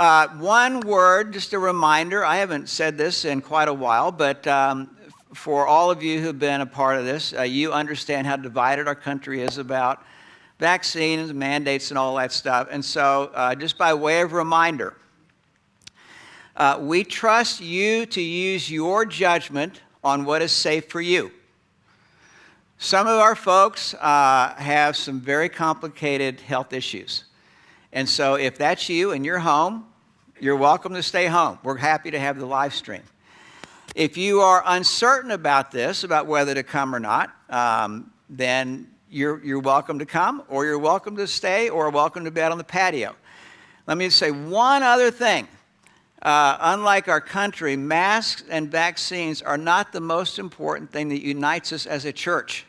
One word, just a reminder. I haven't said this in quite a while, but for all of you who've been a part of this, you understand how divided our country is about vaccines, mandates, and all that stuff. And so just by way of reminder, we trust you to use your judgment on what is safe for you. Some of our folks have some very complicated health issues. And so if that's you and you're home, you're welcome to stay home. We're happy to have the live stream. If you are uncertain about this, about whether to come or not, then you're welcome to come, or you're welcome to stay, or welcome to bed on the patio. Let me say one other thing. Unlike our country, masks and vaccines are not the most important thing that unites us as a church.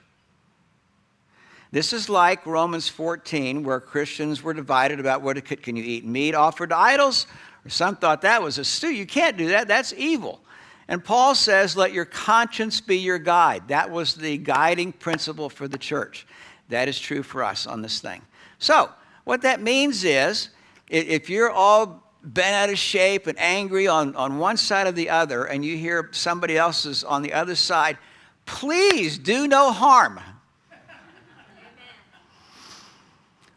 This is like Romans 14, where Christians were divided about can you eat meat offered to idols? Or some thought that was a stew. You can't do that. That's evil. And Paul says, let your conscience be your guide. That was the guiding principle for the church. That is true for us on this thing. So what that means is, if you're all bent out of shape and angry on one side or the other, and you hear somebody else's on the other side, please do no harm.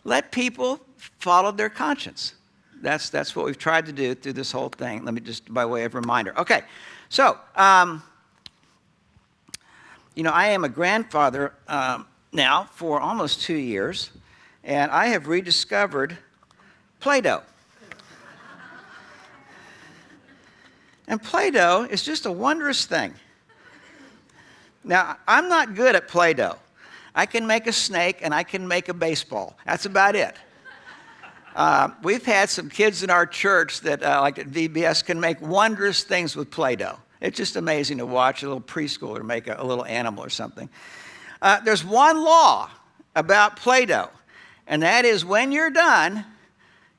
Let people follow their conscience. That's what we've tried to do through this whole thing. Let me just, by way of reminder. Okay, so, I am a grandfather now for almost 2 years, and I have rediscovered Play-Doh. And Play-Doh is just a wondrous thing. Now, I'm not good at Play-Doh. I can make a snake and I can make a baseball. That's about it. We've had some kids in our church that, like at VBS, can make wondrous things with Play-Doh. It's just amazing to watch a little preschooler make a little animal or something. There's one law about Play-Doh, and that is when you're done,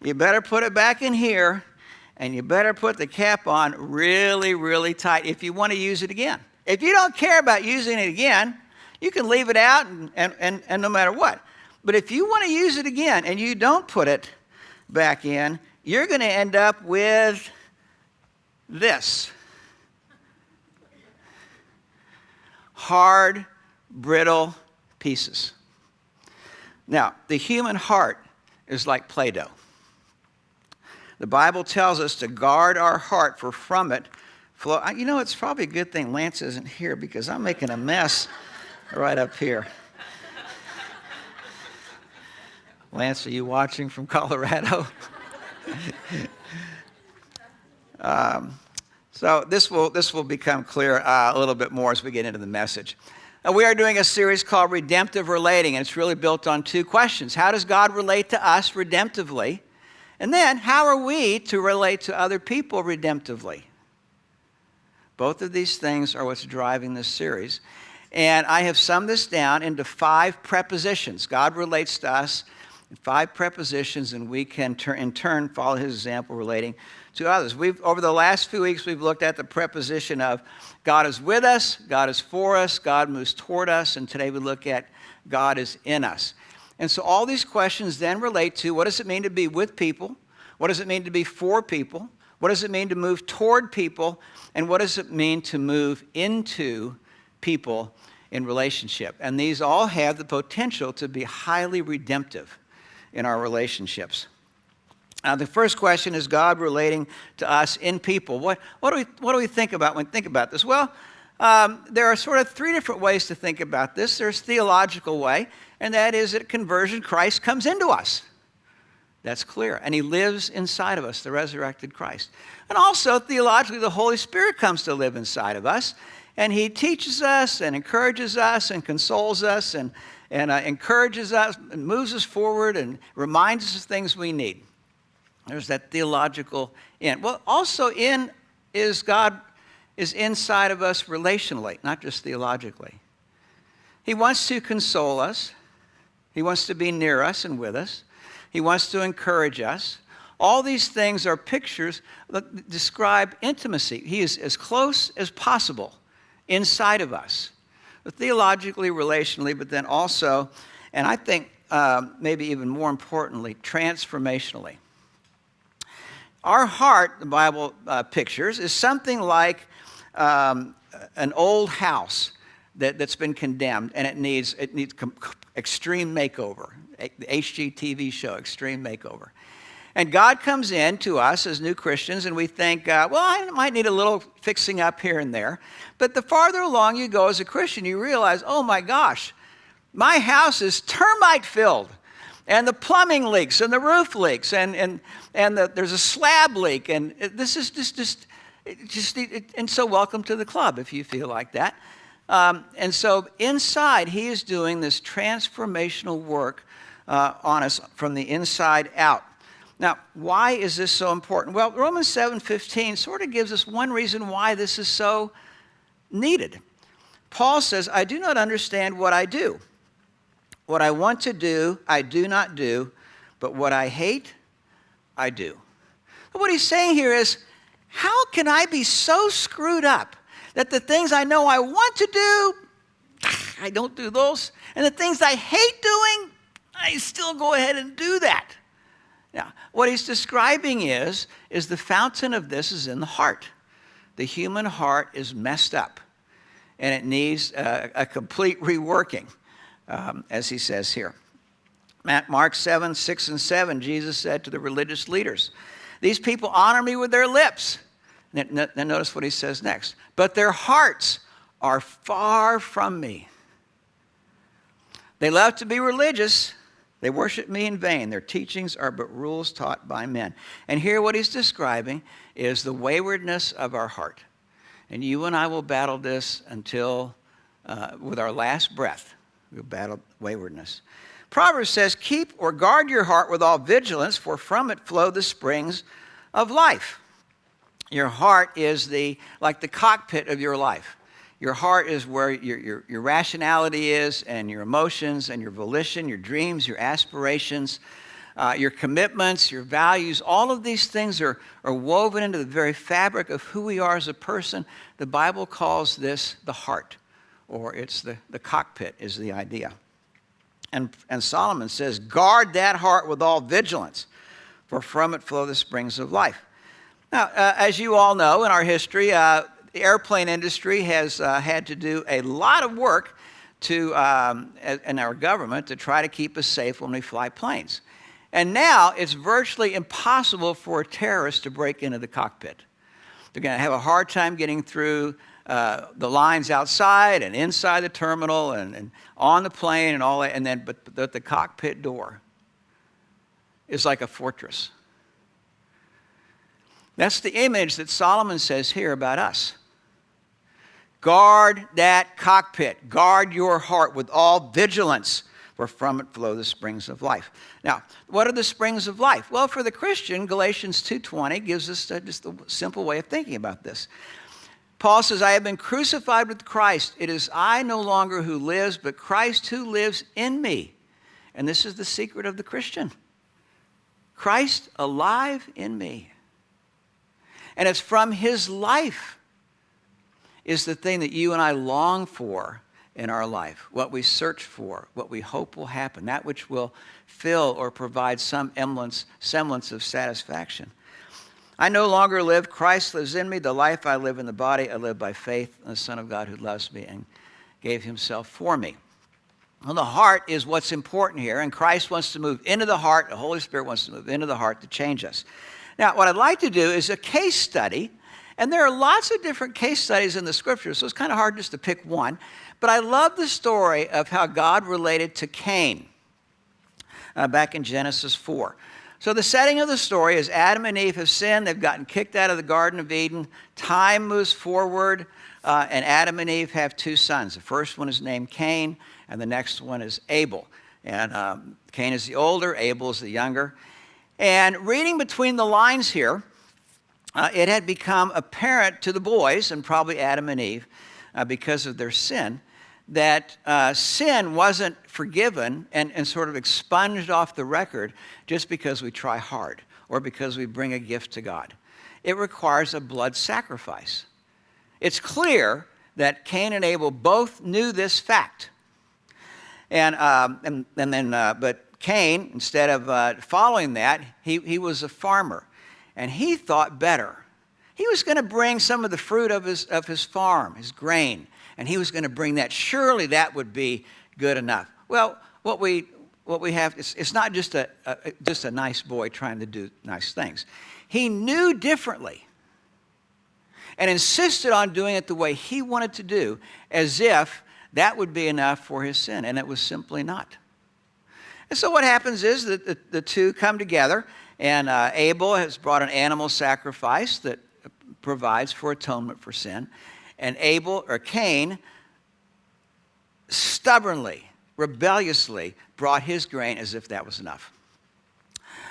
you better put it back in here, and you better put the cap on really, really tight if you want to use it again. If you don't care about using it again, you can leave it out and no matter what. But if you want to use it again and you don't put it back in, you're going to end up with this. Hard, brittle pieces. Now, the human heart is like Play-Doh. The Bible tells us to guard our heart, for from it flow. It's probably a good thing Lance isn't here, because I'm making a mess right up here. Lance, are you watching from Colorado? So this will become clear a little bit more as we get into the message. We are doing a series called Redemptive Relating, and it's really built on two questions. How does God relate to us redemptively? And then, how are we to relate to other people redemptively? Both of these things are what's driving this series. And I have summed this down into 5 prepositions. God relates to us in 5 prepositions, and we can in turn follow his example relating to others. Over the last few weeks, we've looked at the preposition of God is with us, God is for us, God moves toward us, and today we look at God is in us. And so all these questions then relate to, what does it mean to be with people? What does it mean to be for people? What does it mean to move toward people? And what does it mean to move into people in relationship? And these all have the potential to be highly redemptive in our relationships. The first question is God relating to us in people. What do we think about when we think about this? Well, there are sort of 3 different ways to think about this. There's theological way, and that is at conversion, Christ comes into us. That's clear. And he lives inside of us, the resurrected Christ. And also, theologically, the Holy Spirit comes to live inside of us, and he teaches us and encourages us and consoles us and encourages us and moves us forward and reminds us of things we need. There's that theological in. Well, also God is inside of us relationally, not just theologically. He wants to console us. He wants to be near us and with us. He wants to encourage us. All these things are pictures that describe intimacy. He is as close as possible inside of us, theologically, relationally, but then also, and I think maybe even more importantly, transformationally. Our heart, the Bible pictures, is something like an old house that's been condemned, and it needs extreme makeover. The HGTV show, Extreme Makeover. And God comes in to us as new Christians, and we think, well, I might need a little fixing up here and there. But the farther along you go as a Christian, you realize, oh my gosh, my house is termite filled. And the plumbing leaks, and the roof leaks, and there's a slab leak. And this is just and so welcome to the club if you feel like that. And so inside, he is doing this transformational work on us from the inside out. Now, why is this so important? Well, Romans 7:15 sort of gives us one reason why this is so needed. Paul says, I do not understand what I do. What I want to do, I do not do, but what I hate, I do. What he's saying here is, how can I be so screwed up that the things I know I want to do, I don't do those, and the things I hate doing, I still go ahead and do that. Now, what he's describing is the fountain of this is in the heart. The human heart is messed up, and it needs a complete reworking, as he says here. Mark 7:6-7, Jesus said to the religious leaders, these people honor me with their lips. Then notice what he says next. But their hearts are far from me. They love to be religious. They worship me in vain. Their teachings are but rules taught by men. And here what he's describing is the waywardness of our heart. And you and I will battle this until, with our last breath, we'll battle waywardness. Proverbs says, keep or guard your heart with all vigilance, for from it flow the springs of life. Your heart is like the cockpit of your life. Your heart is where your rationality is, and your emotions and your volition, your dreams, your aspirations, your commitments, your values. All of these things are woven into the very fabric of who we are as a person. The Bible calls this the heart, or it's the cockpit is the idea. And Solomon says, guard that heart with all vigilance, for from it flow the springs of life. Now, as you all know, in our history, the airplane industry has had to do a lot of work in our government to try to keep us safe when we fly planes. And now it's virtually impossible for a terrorist to break into the cockpit. They're going to have a hard time getting through the lines outside and inside the terminal and on the plane and all that. But the cockpit door is like a fortress. That's the image that Solomon says here about us. Guard that cockpit. Guard your heart with all vigilance, for from it flow the springs of life. Now, what are the springs of life? Well, for the Christian, Galatians 2:20 gives us just a simple way of thinking about this. Paul says, I have been crucified with Christ. It is I no longer who lives, but Christ who lives in me. And this is the secret of the Christian. Christ alive in me. And it's from his life is the thing that you and I long for in our life, what we search for, what we hope will happen, that which will fill or provide some semblance of satisfaction. I no longer live, Christ lives in me. The life I live in the body, I live by faith in the Son of God who loves me and gave himself for me. Well, the heart is what's important here, and Christ wants to move into the heart. The Holy Spirit wants to move into the heart to change us. Now, what I'd like to do is a case study, and there are lots of different case studies in the Scriptures, so it's kind of hard just to pick one. But I love the story of how God related to Cain back in Genesis 4. So the setting of the story is Adam and Eve have sinned. They've gotten kicked out of the Garden of Eden. Time moves forward, and Adam and Eve have two sons. The first one is named Cain, and the next one is Abel. And Cain is the older, Abel is the younger. And reading between the lines here, it had become apparent to the boys, and probably Adam and Eve, because of their sin, that sin wasn't forgiven and sort of expunged off the record just because we try hard or because we bring a gift to God. It requires a blood sacrifice. It's clear that Cain and Abel both knew this fact. But Cain, instead of following that, he was a farmer. and he thought better. He was going to bring some of the fruit of his farm, his grain, and he was going to bring that. Surely that would be good enough. Well, what we have, it's not just a nice boy trying to do nice things. He knew differently and insisted on doing it the way he wanted to do, as if that would be enough for his sin, and it was simply not. And so what happens is that the two come together, and Abel has brought an animal sacrifice that provides for atonement for sin, and Cain stubbornly, rebelliously brought his grain as if that was enough.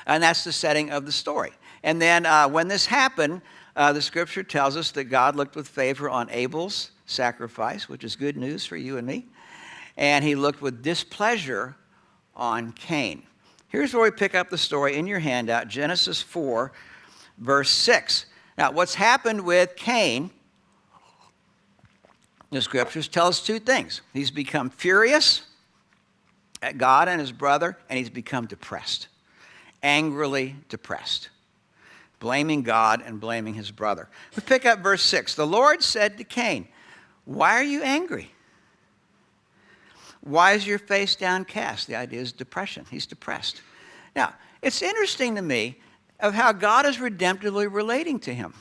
And that's the setting of the story. And then when this happened, the scripture tells us that God looked with favor on Abel's sacrifice, which is good news for you and me, and he looked with displeasure on Cain. Here's where we pick up the story in your handout, Genesis 4, verse 6. Now, what's happened with Cain, the scriptures tell us two things. He's become furious at God and his brother, and he's become depressed, angrily depressed, blaming God and blaming his brother. We pick up verse 6. The Lord said to Cain, "Why are you angry? Why is your face downcast?" The idea is depression. He's depressed. Now, it's interesting to me of how God is redemptively relating to him.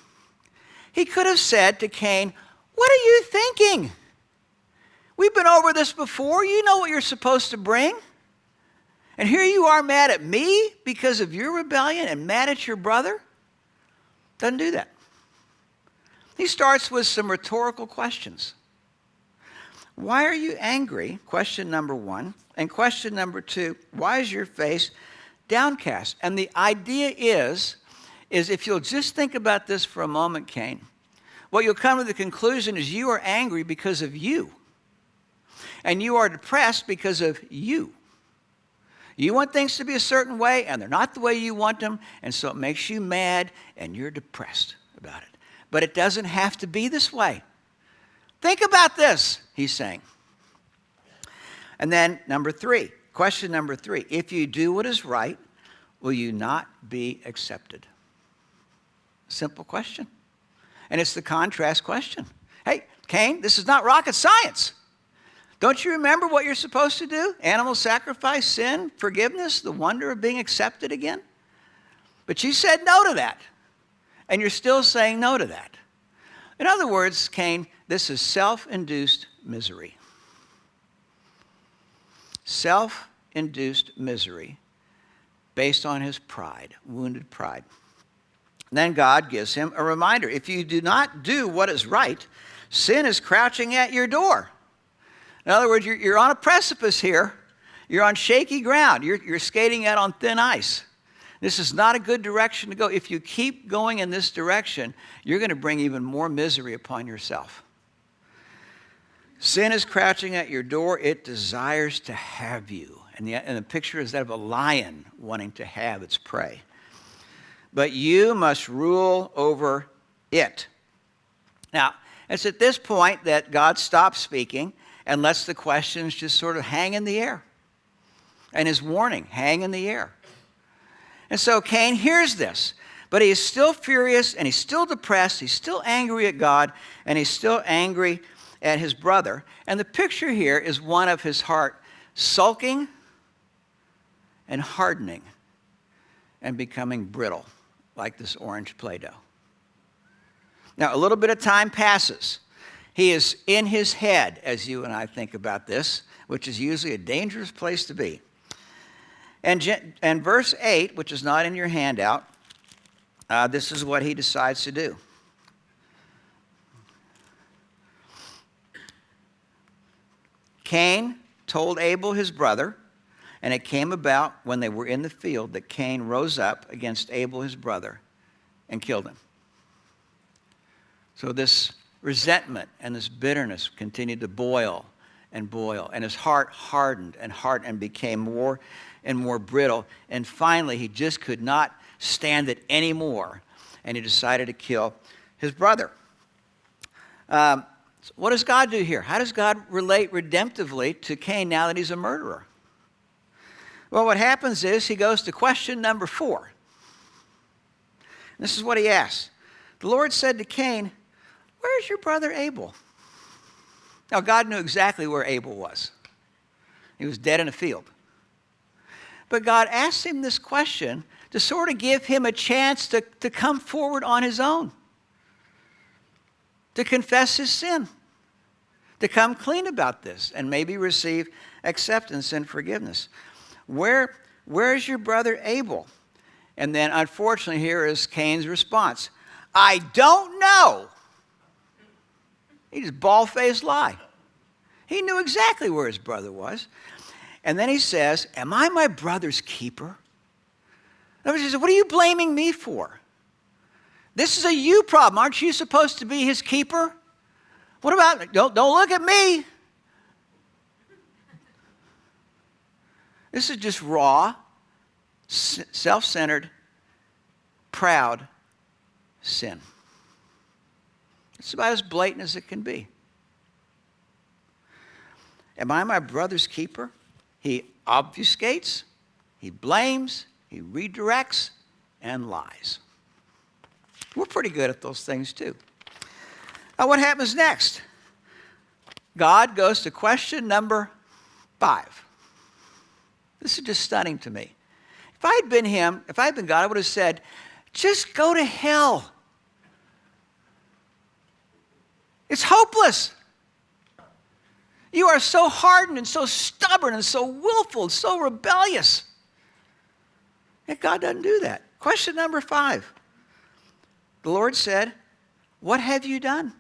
He could have said to Cain, "What are you thinking? We've been over this before. You know what you're supposed to bring. And here you are mad at me because of your rebellion and mad at your brother." Doesn't do that. He starts with some rhetorical questions. Why are you angry? Question number one. And question number two, why is your face downcast? And the idea is if you'll just think about this for a moment, Cain, what you'll come to the conclusion is you are angry because of you. And you are depressed because of you. You want things to be a certain way, and they're not the way you want them, and so it makes you mad, and you're depressed about it. But it doesn't have to be this way. Think about this, he's saying. And then question number three, if you do what is right, will you not be accepted? Simple question. And it's the contrast question. Hey, Cain, this is not rocket science. Don't you remember what you're supposed to do? Animal sacrifice, sin, forgiveness, the wonder of being accepted again? But you said no to that. And you're still saying no to that. In other words, Cain, this is self-induced misery. Self-induced misery based on his pride, wounded pride. And then God gives him a reminder. If you do not do what is right, sin is crouching at your door. In other words, you're on a precipice here. You're on shaky ground. You're skating out on thin ice. This is not a good direction to go. If you keep going in this direction, you're going to bring even more misery upon yourself. Sin is crouching at your door. It desires to have you. And the picture is that of a lion wanting to have its prey. But you must rule over it. Now, it's at this point that God stops speaking and lets the questions just sort of hang in the air. And his warning, hang in the air. And so Cain hears this, but he is still furious and he's still depressed. He's still angry at God and he's still angry at his brother. And the picture here is one of his heart sulking and hardening and becoming brittle, like this orange Play-Doh. Now, a little bit of time passes. He is in his head as you and I think about this, which is usually a dangerous place to be. And verse 8, which is not in your handout, this is what he decides to do. Cain told Abel his brother, and it came about when they were in the field that Cain rose up against Abel his brother and killed him. So this resentment and this bitterness continued to boil, and his heart hardened and became more and more brittle. And finally, he just could not stand it anymore, and he decided to kill his brother. So what does God do here? How does God relate redemptively to Cain now that he's a murderer? Well, what happens is he goes to question number 4. This is what he asked. The Lord said to Cain, "Where's your brother Abel?" Now, God knew exactly where Abel was. He was dead in a field. But God asked him this question to sort of give him a chance to come forward on his own, to confess his sin, to come clean about this, and maybe receive acceptance and forgiveness. Where's your brother Abel? And then, unfortunately, here is Cain's response. I don't know. He just bald-faced lie. He knew exactly where his brother was. And then he says, am I my brother's keeper? In other words, he says, what are you blaming me for? This is a you problem. Aren't you supposed to be his keeper? What about, don't look at me. This is just raw, self-centered, proud sin. It's about as blatant as it can be. Am I my brother's keeper? He obfuscates, he blames, he redirects, and lies. We're pretty good at those things too. Now, what happens next? God goes to question number 5. This is just stunning to me. If I had been him, if I had been God, I would have said, just go to hell. It's hopeless. You are so hardened and so stubborn and so willful and so rebellious. Yet God doesn't do that. Question number 5. The Lord said, what have you done?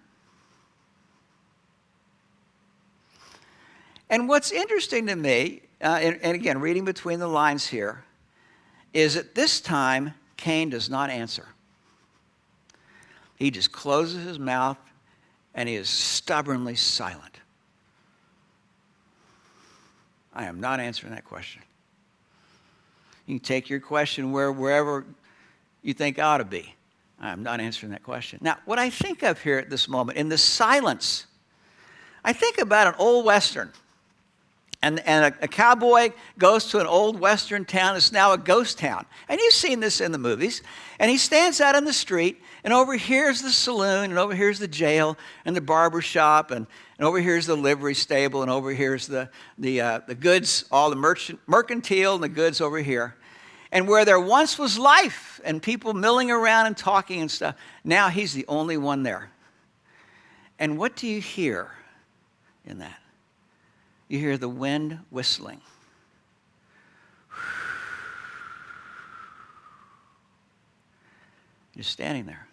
And what's interesting to me, and again, reading between the lines here, is that this time Cain does not answer. He just closes his mouth and he is stubbornly silent. I am not answering that question. You can take your question wherever you think it ought to be. I am not answering that question. Now, what I think of here at this moment, in the silence, I think about an old Western. And a cowboy goes to an old Western town. It's now a ghost town. And you've seen this in the movies. And he stands out in the street, and over here's the saloon, and over here's the jail, and the barber shop, and over here's the livery stable, and over here's the goods, all the mercantile and the goods over here. And where there once was life and people milling around and talking and stuff, now he's the only one there. And what do you hear in that? You hear the wind whistling. You're standing there.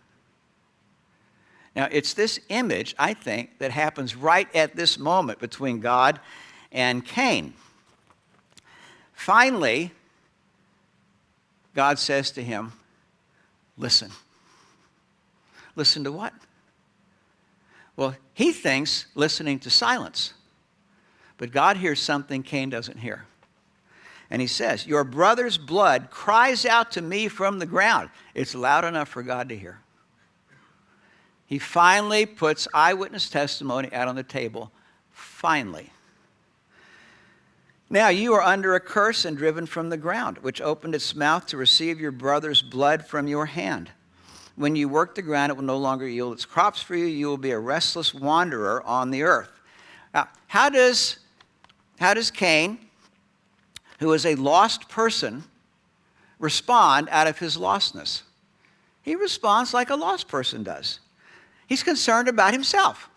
Now, it's this image, I think, that happens right at this moment between God and Cain. Finally, God says to him, listen. Listen to what? Well, he thinks listening to silence. But God hears something Cain doesn't hear. And he says, your brother's blood cries out to me from the ground. It's loud enough for God to hear. He finally puts eyewitness testimony out on the table. Finally. Now you are under a curse and driven from the ground, which opened its mouth to receive your brother's blood from your hand. When you work the ground, it will no longer yield its crops for you. You will be a restless wanderer on the earth. Now, how does Cain, who is a lost person, respond out of his lostness? He responds like a lost person does. He's concerned about himself.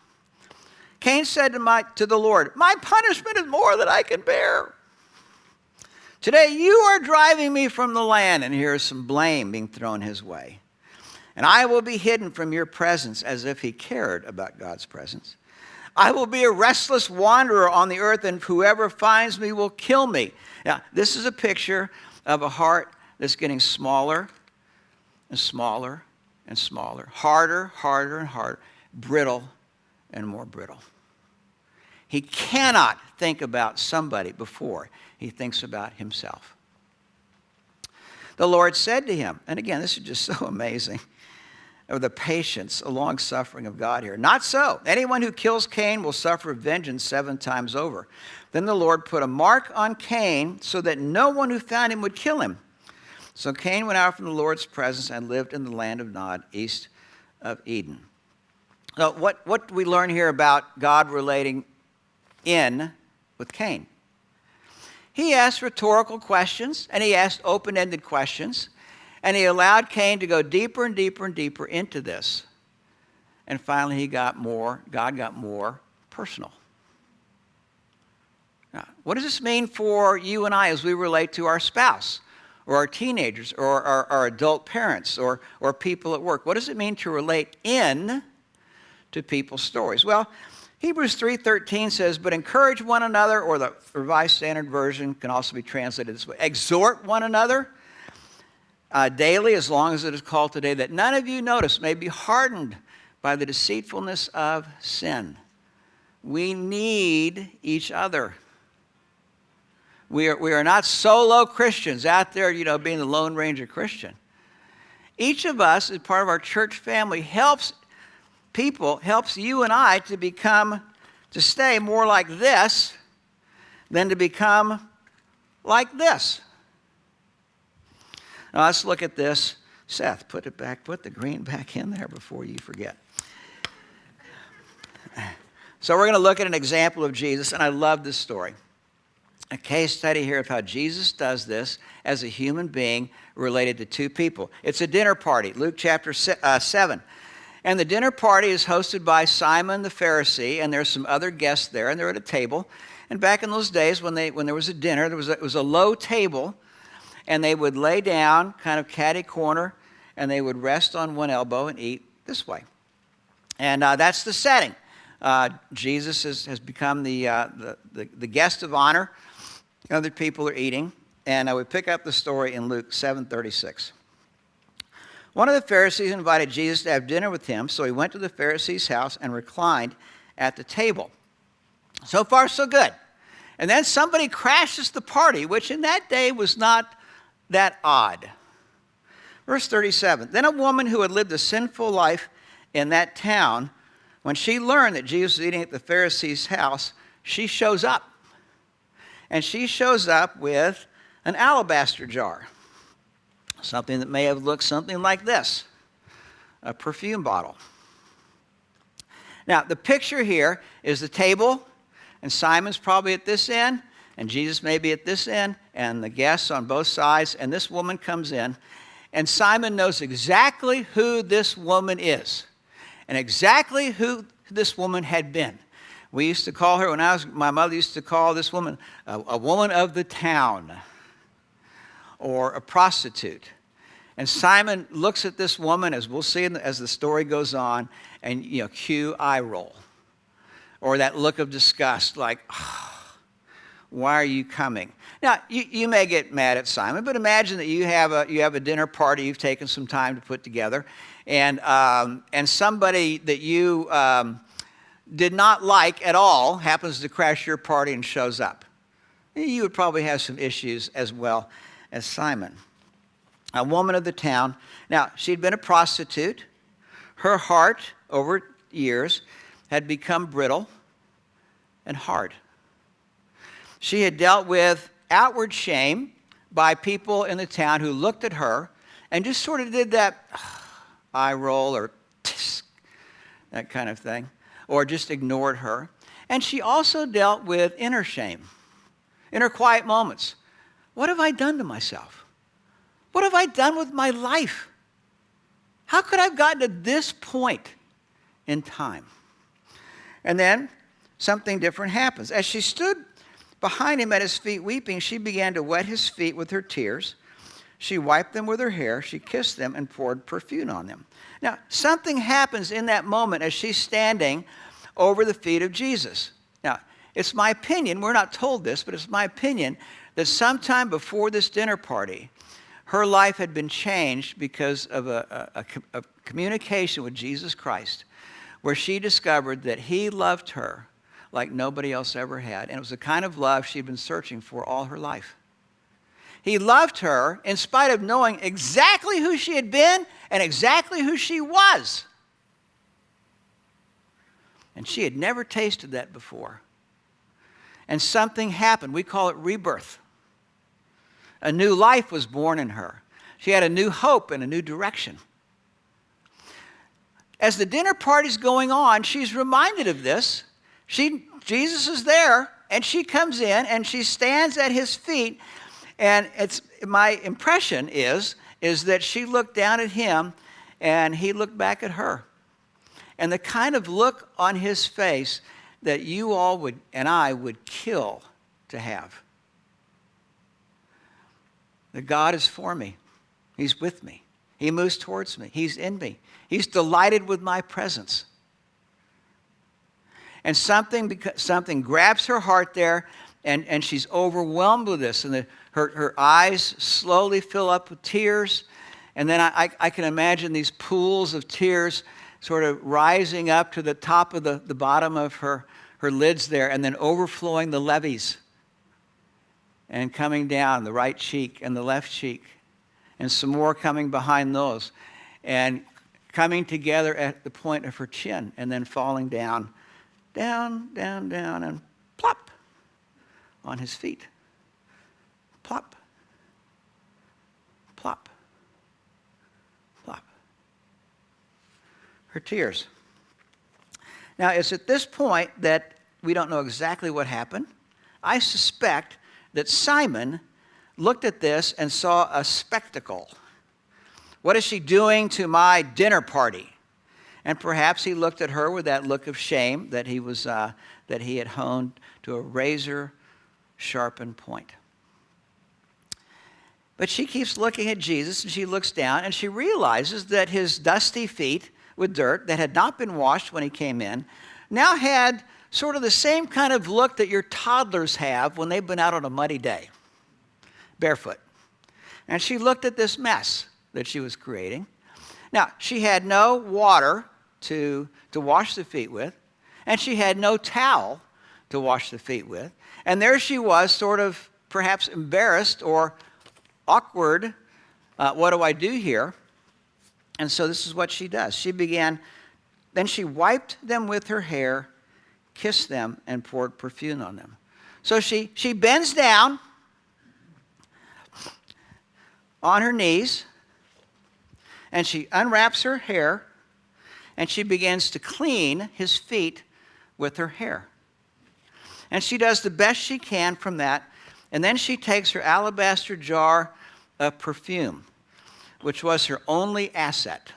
Cain said to the Lord, my punishment is more than I can bear. Today you are driving me from the land, and here is some blame being thrown his way. And I will be hidden from your presence, as if he cared about God's presence. I will be a restless wanderer on the earth, and whoever finds me will kill me. Now, this is a picture of a heart that's getting smaller and smaller and smaller, harder, harder, and harder, brittle and more brittle. He cannot think about somebody before he thinks about himself. The Lord said to him, and again, this is just so amazing, of the patience, a long suffering of God here. Not so. Anyone who kills Cain will suffer vengeance 7 times over. Then the Lord put a mark on Cain so that no one who found him would kill him. So Cain went out from the Lord's presence and lived in the land of Nod, east of Eden. So what do we learn here about God relating in with Cain? He asked rhetorical questions, and he asked open-ended questions, and he allowed Cain to go deeper and deeper and deeper into this. And finally, God got more personal. Now, what does this mean for you and I as we relate to our spouse, or our teenagers, or our adult parents, or people at work? What does it mean to relate in to people's stories? Well, Hebrews 3:13 says, but encourage one another, or the Revised Standard Version can also be translated this way. Exhort one another daily, as long as it is called today, that none of you, notice, may be hardened by the deceitfulness of sin. We need each other. We are not solo Christians out there, being the Lone Ranger Christian. Each of us, as part of our church family, helps you and I to stay more like this than to become like this. Now let's look at this. Seth, put the green back in there before you forget. So we're going to look at an example of Jesus, and I love this story. A case study here of how Jesus does this as a human being related to two people. It's a dinner party, Luke chapter 7. And the dinner party is hosted by Simon the Pharisee, and there's some other guests there, and they're at a table. And back in those days, when there was a dinner, it was a low table, and they would lay down, kind of catty corner, and they would rest on one elbow and eat this way. And that's the setting. Jesus has become the guest of honor. Other people are eating. And I would pick up the story in Luke 7:36. One of the Pharisees invited Jesus to have dinner with him, so he went to the Pharisee's house and reclined at the table. So far, so good. And then somebody crashes the party, which in that day was not that odd. Verse 37, then a woman who had lived a sinful life in that town, when she learned that Jesus was eating at the Pharisee's house, she shows up. And she shows up with an alabaster jar, something that may have looked something like this, a perfume bottle. Now, the picture here is the table, and Simon's probably at this end, and Jesus may be at this end, and the guests on both sides, and this woman comes in, and Simon knows exactly who this woman is, and exactly who this woman had been. We used to call her, my mother used to call this woman a woman of the town, or a prostitute. And Simon looks at this woman, as we'll see as the story goes on, and cue eye roll, or that look of disgust, like, oh, why are you coming? Now, you may get mad at Simon, but imagine that you have a dinner party you've taken some time to put together, and somebody that you did not like at all happens to crash your party and shows up. You would probably have some issues as well as Simon. A woman of the town. Now, she'd been a prostitute. Her heart, over years, had become brittle and hard. She had dealt with outward shame by people in the town who looked at her and just sort of did that eye roll or that kind of thing, or just ignored her. And she also dealt with inner shame, in her quiet moments. What have I done to myself? What have I done with my life? How could I have gotten to this point in time? And then something different happens. As she stood behind him at his feet weeping, she began to wet his feet with her tears. She wiped them with her hair. She kissed them and poured perfume on them. Now, something happens in that moment as she's standing over the feet of Jesus. Now, it's my opinion, we're not told this, but it's my opinion that sometime before this dinner party, her life had been changed because of a communication with Jesus Christ, where she discovered that he loved her like nobody else ever had. And it was the kind of love she'd been searching for all her life. He loved her in spite of knowing exactly who she had been and exactly who she was. And she had never tasted that before. And something happened. We call it rebirth. A new life was born in her. She had a new hope and a new direction. As the dinner party's going on, she's reminded of this. Jesus is there, and she comes in, and she stands at his feet. And my impression is that she looked down at him, and he looked back at her. And the kind of look on his face that you all would, and I would kill to have. That God is for me. He's with me. He moves towards me. He's in me. He's delighted with my presence. And something grabs her heart there, and she's overwhelmed with this. And her eyes slowly fill up with tears. And then I can imagine these pools of tears sort of rising up to the top of the bottom of her lids there, and then overflowing the levees and coming down the right cheek and the left cheek, and some more coming behind those, and coming together at the point of her chin, and then falling down, down, down, down, and plop on his feet. Plop. Plop. Plop. Her tears. Now, it's at this point that we don't know exactly what happened. I suspect that Simon looked at this and saw a spectacle. What is she doing to my dinner party? And perhaps he looked at her with that look of shame that he had honed to a razor-sharpened point. But she keeps looking at Jesus, and she looks down, and she realizes that his dusty feet with dirt that had not been washed when he came in now had sort of the same kind of look that your toddlers have when they've been out on a muddy day, barefoot. And she looked at this mess that she was creating. Now, she had no water to wash the feet with, and she had no towel to wash the feet with. And there she was, sort of perhaps embarrassed or awkward. What do I do here? And so this is what she does. Then she wiped them with her hair, kissed them, and poured perfume on them. So she bends down on her knees, and she unwraps her hair, and she begins to clean his feet with her hair. And she does the best she can from that, and then she takes her alabaster jar of perfume, which was her only asset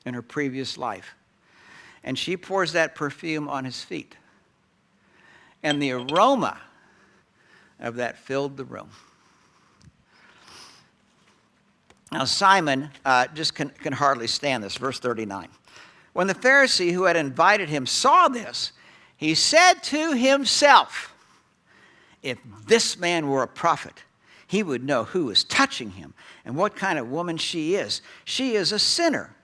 in her previous life. And she pours that perfume on his feet. And the aroma of that filled the room. Now Simon just can hardly stand this. Verse 39. When the Pharisee who had invited him saw this, he said to himself, if this man were a prophet, he would know who is touching him and what kind of woman she is. She is a sinner.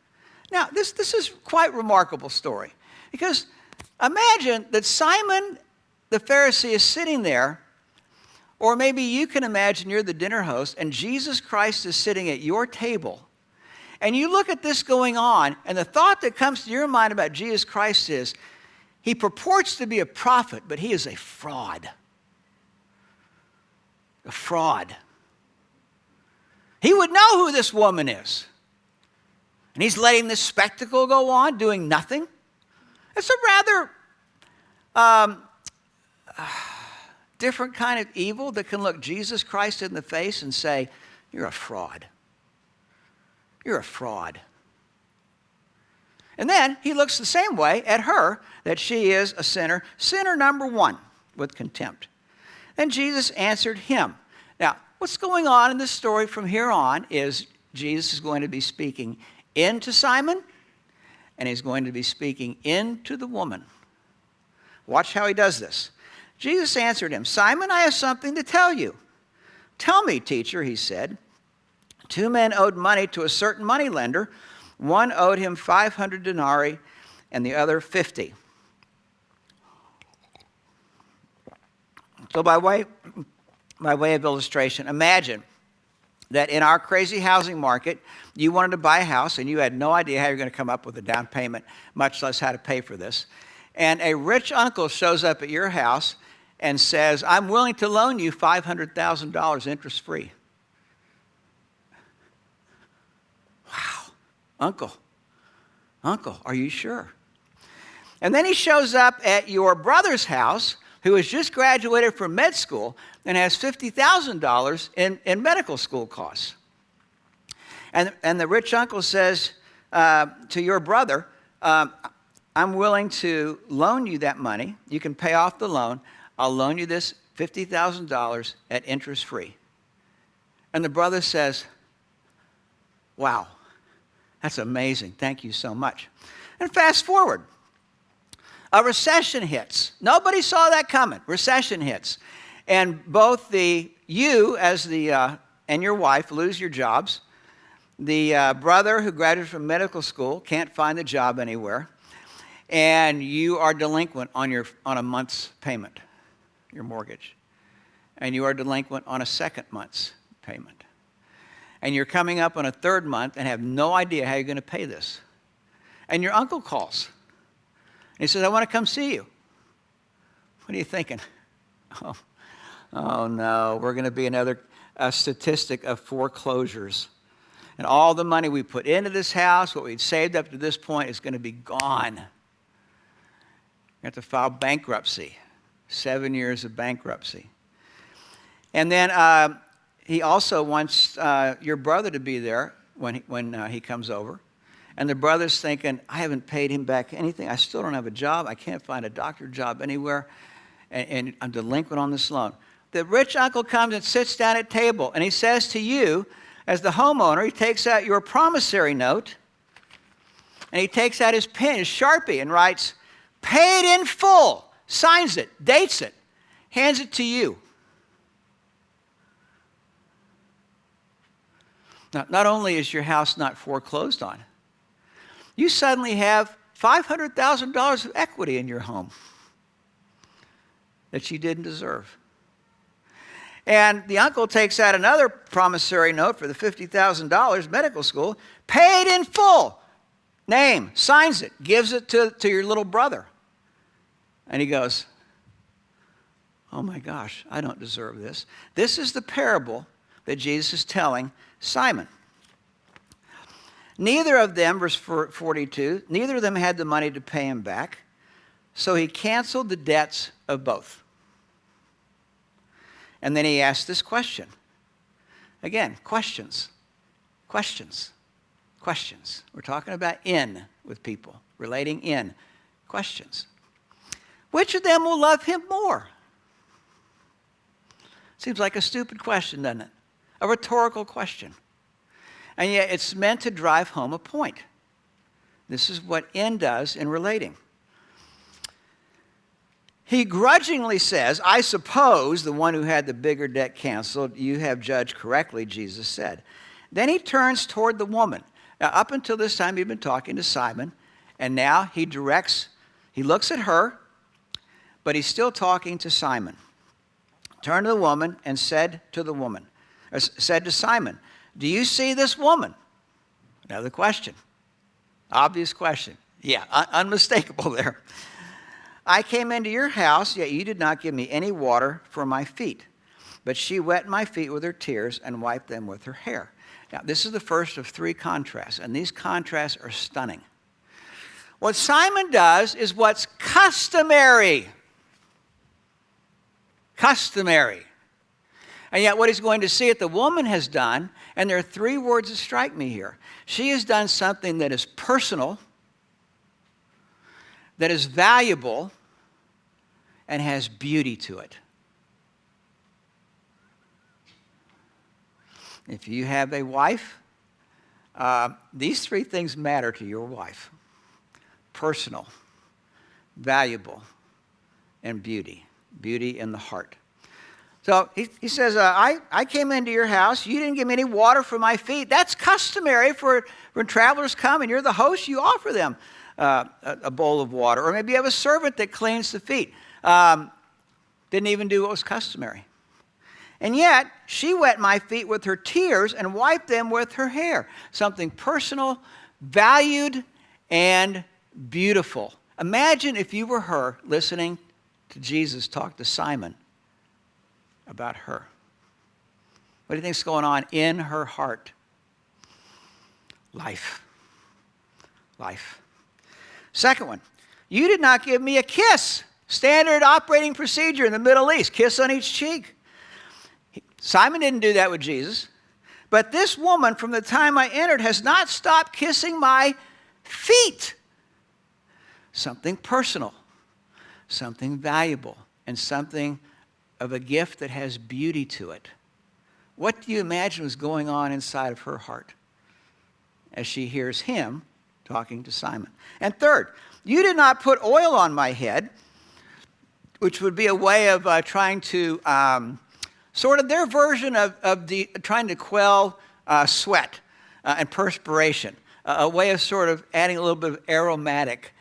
Now, this is quite a remarkable story, because imagine that Simon the Pharisee is sitting there, or maybe you can imagine you're the dinner host and Jesus Christ is sitting at your table, and you look at this going on, and the thought that comes to your mind about Jesus Christ is, he purports to be a prophet, but he is a fraud. A fraud. He would know who this woman is. And he's letting this spectacle go on, doing nothing. It's a rather different kind of evil that can look Jesus Christ in the face and say, you're a fraud. You're a fraud. And then he looks the same way at her, that she is a sinner, sinner number one, with contempt. Then Jesus answered him. Now, what's going on in this story from here on is Jesus is going to be speaking into Simon, and he's going to be speaking into the woman. Watch how he does this. Jesus answered him, Simon, I have something to tell you. Tell me, teacher, he said. 2 men owed money to a certain moneylender. One owed him 500 denarii and the other 50. So by way of illustration, imagine that in our crazy housing market, you wanted to buy a house and you had no idea how you're going to come up with a down payment, much less how to pay for this. And a rich uncle shows up at your house and says, I'm willing to loan you $500,000 interest-free. Uncle, are you sure? And then he shows up at your brother's house, who has just graduated from med school and has $50,000 in medical school costs. And the rich uncle says to your brother, I'm willing to loan you that money. You can pay off the loan. I'll loan you this $50,000 at interest free. And the brother says, wow, that's amazing. Thank you so much. And fast forward. A recession hits. Nobody saw that coming. Recession hits. And both you and your wife lose your jobs. The brother who graduated from medical school can't find a job anywhere. And you are delinquent on a month's payment, your mortgage. And you are delinquent on a second month's payment. And you're coming up on a third month and have no idea how you're going to pay this. And your uncle calls. He says, I want to come see you. What are you thinking? Oh no, we're going to be another statistic of foreclosures. And all the money we put into this house, what we'd saved up to this point, is going to be gone. You have to file bankruptcy. 7 years of bankruptcy. And then he also wants your brother to be there when he comes over. And the brother's thinking, I haven't paid him back anything. I still don't have a job. I can't find a doctor job anywhere. And I'm delinquent on this loan. The rich uncle comes and sits down at table. And he says to you, as the homeowner, he takes out your promissory note. And he takes out his pen, his Sharpie, and writes, paid in full. Signs it, dates it, hands it to you. Now, not only is your house not foreclosed on, you suddenly have $500,000 of equity in your home that you didn't deserve. And the uncle takes out another promissory note for the $50,000 medical school, paid in full. Name, signs it, gives it to your little brother. And he goes, oh my gosh, I don't deserve this. This is the parable that Jesus is telling Simon. Neither of them, verse 42, neither of them had the money to pay him back, so he canceled the debts of both. And then he asked this question. Again, questions. We're talking about in with people, relating in. Questions. Which of them will love him more? Seems like a stupid question, doesn't it? A rhetorical question. And yet it's meant to drive home a point. This is what in does in relating. He grudgingly says, I suppose the one who had the bigger debt canceled, you have judged correctly, Jesus said. Then he turns toward the woman. Now, up until this time, he'd been talking to Simon, and now he looks at her, but he's still talking to Simon. Turned to the woman and said to Simon, do you see this woman? Another question. Obvious question. Yeah, unmistakable there. I came into your house, yet you did not give me any water for my feet. But she wet my feet with her tears and wiped them with her hair. Now, this is the first of three contrasts, and these contrasts are stunning. What Simon does is what's customary. Customary. And yet what he's going to see that the woman has done, and there are three words that strike me here. She has done something that is personal, that is valuable, and has beauty to it. If you have a wife, these three things matter to your wife. Personal, valuable, and beauty. Beauty in the heart. So he says, I came into your house. You didn't give me any water for my feet. That's customary for when travelers come and you're the host, you offer them a bowl of water. Or maybe you have a servant that cleans the feet. Didn't even do what was customary. And yet, she wet my feet with her tears and wiped them with her hair. Something personal, valued, and beautiful. Imagine if you were her listening to Jesus talk to Simon about her. What do you think is going on in her heart? Life. life. Second one, you did not give me a kiss. Standard operating procedure in the Middle East, kiss on each cheek. Simon didn't do that with Jesus. But this woman, from the time I entered, has not stopped kissing my feet. Something personal, something valuable, and something of a gift that has beauty to it. What do you imagine was going on inside of her heart as she hears him talking to Simon? And third, you did not put oil on my head, which would be a way of trying to, sort of their version of trying to quell sweat and perspiration, a way of sort of adding a little bit of aromatic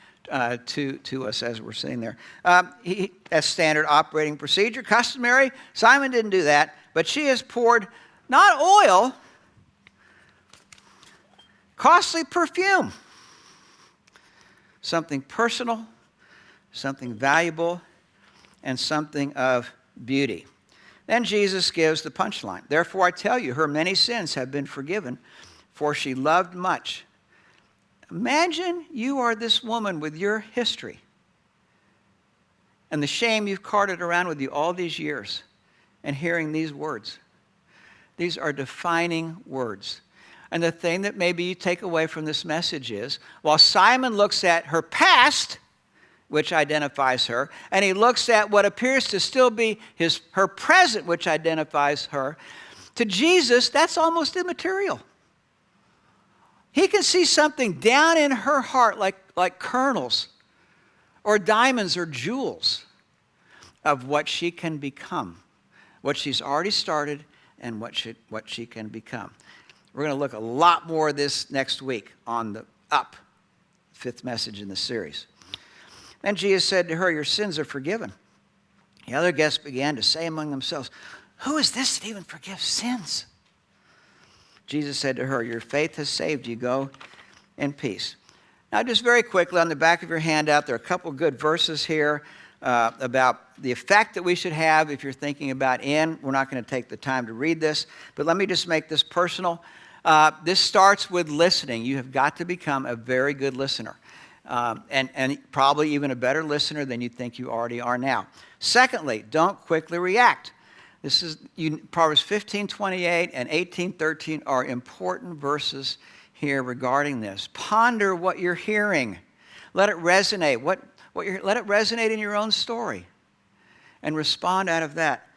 to us as we're sitting there. That's standard operating procedure, customary. Simon didn't do that, but she has poured not oil, costly perfume. Something personal, something valuable, and something of beauty. Then Jesus gives the punchline. Therefore, I tell you, her many sins have been forgiven, for she loved much. Imagine you are this woman with your history and the shame you've carted around with you all these years and hearing these words. These are defining words. And the thing that maybe you take away from this message is, while Simon looks at her past, which identifies her, and he looks at what appears to still be her present, which identifies her, to Jesus, that's almost immaterial. He can see something down in her heart like kernels or diamonds or jewels of what she can become, what she's already started and what she can become. We're going to look a lot more of this next week on the fifth message in the series. Then Jesus said to her, your sins are forgiven. The other guests began to say among themselves, who is this that even forgives sins? Jesus said to her, your faith has saved you. Go in peace. Now, just very quickly, on the back of your handout, there are a couple good verses here about the effect that we should have if you're thinking about in. We're not going to take the time to read this, but let me just make this personal. This starts with listening. You have got to become a very good listener. And probably even a better listener than you think you already are now. Secondly, don't quickly react. This is Proverbs 15:28 and 18:13 are important verses here regarding this. Ponder what you're hearing. Let it resonate. Let it resonate in your own story, and respond out of that.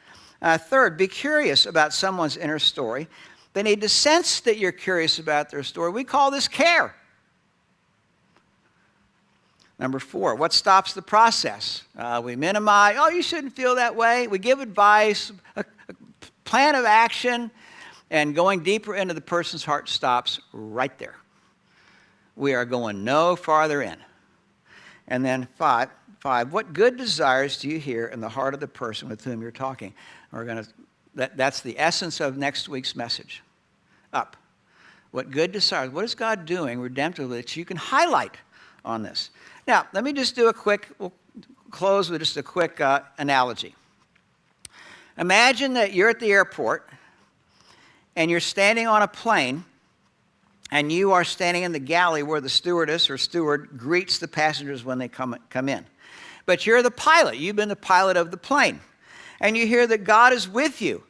Third, be curious about someone's inner story. They need to sense that you're curious about their story. We call this care. Number 4, what stops the process? We minimize, you shouldn't feel that way. We give advice, a plan of action, and going deeper into the person's heart stops right there. We are going no farther in. And then 5, what good desires do you hear in the heart of the person with whom you're talking? That's the essence of next week's message. What good desires, what is God doing redemptively that you can highlight on this? Now, let me just do we'll close with just a quick analogy. Imagine that you're at the airport and you're standing on a plane and you are standing in the galley where the stewardess or steward greets the passengers when they come in. But you're the pilot. You've been the pilot of the plane. And you hear that God is with you.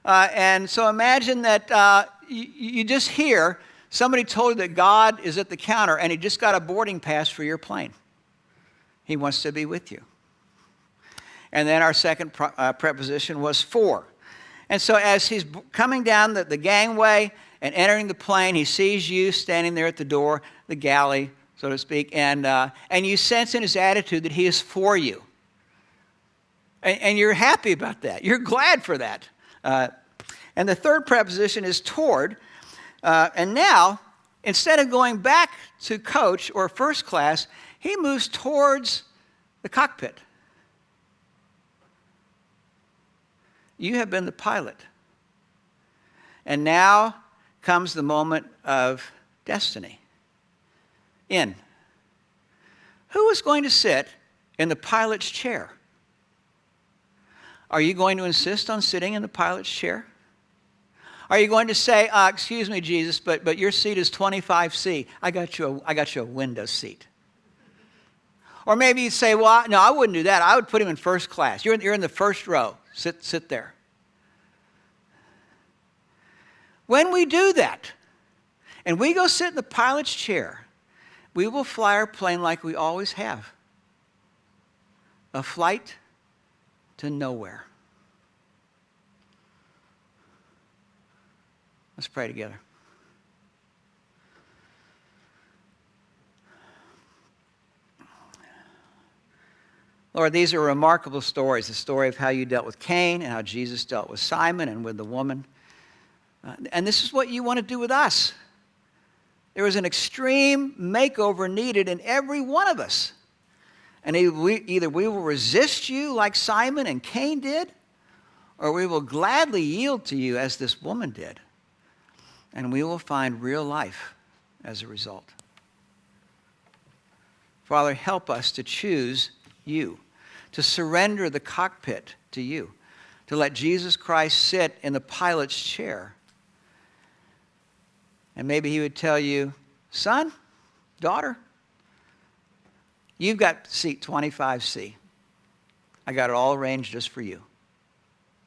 And so imagine that you just hear somebody told you that God is at the counter and he just got a boarding pass for your plane. He wants to be with you. And then our second preposition was for. And so as he's coming down the gangway and entering the plane, he sees you standing there at the door, the galley, so to speak, and you sense in his attitude that he is for you. And you're happy about that. You're glad for that. And the third preposition is toward. And now, instead of going back to coach or first class, he moves towards the cockpit. You have been the pilot. And now comes the moment of destiny. Who is going to sit in the pilot's chair? Are you going to insist on sitting in the pilot's chair? Are you going to say, excuse me, Jesus, but your seat is 25C. I got you a window seat. Or maybe you'd say, well, no, I wouldn't do that. I would put him in first class. You're in the first row. Sit there. When we do that, and we go sit in the pilot's chair, we will fly our plane like we always have. A flight to nowhere. Let's pray together. Lord, these are remarkable stories. The story of how you dealt with Cain and how Jesus dealt with Simon and with the woman. And this is what you want to do with us. There was an extreme makeover needed in every one of us. And either we will resist you like Simon and Cain did, or we will gladly yield to you as this woman did. And we will find real life as a result. Father, help us to choose you, to surrender the cockpit to you, to let Jesus Christ sit in the pilot's chair. And maybe he would tell you, son, daughter, you've got seat 25C. I got it all arranged just for you.